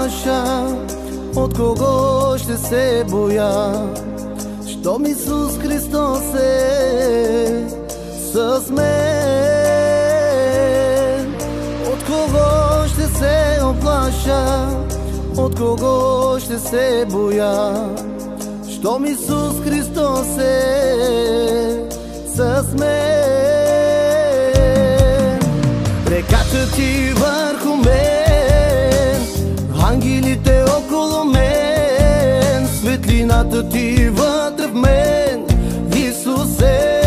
оплаша, от кого ще се боя? Щом Исус Христос е с мен. От кого ще се оплаша, от кого ще се боя? Щом Исус Христос е с мен. Реката ти върху мен, ангелите около мен, светлината ти вътре в мен, Исусе.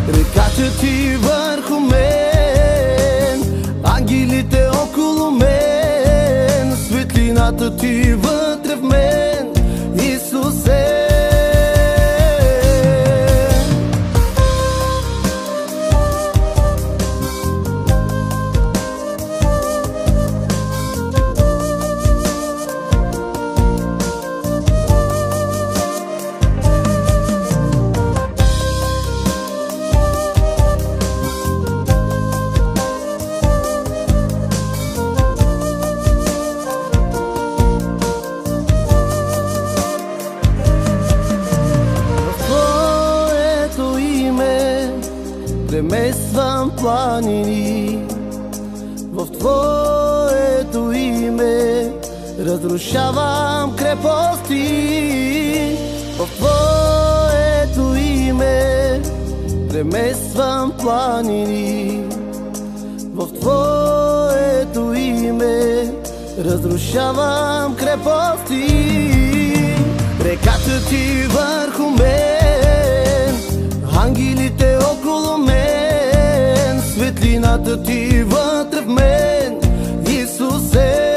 Реката ти върху мен, ангелите около мен, светлината ти вътре в мен, Исусе. Премествам планини, в Твоето име разрушавам крепости. В Твоето име премествам планини, в Твоето име разрушавам крепости. Реката ти върху мен, ангелите около мен, светлината ти вътре в мен, Исусе.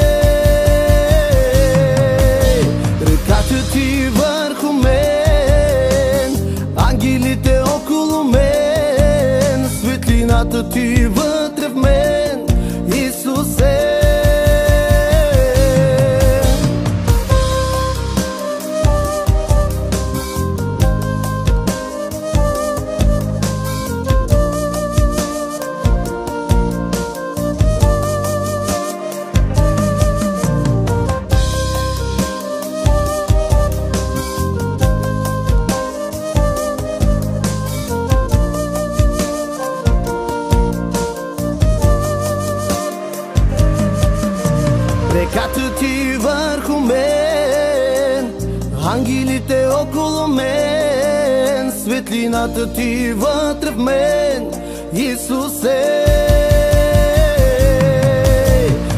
Реката ти върху мен, ангелите около мен, светлината ти вътре в мен, Исусе. Реката ти върху мен, ангелите около мен, светлината ти вътре в мен, Исусе.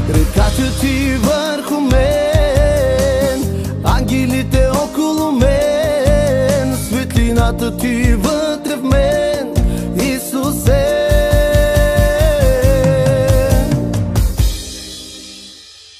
Реката ти върху мен, ангелите около мен, светлината ти вътре в мен,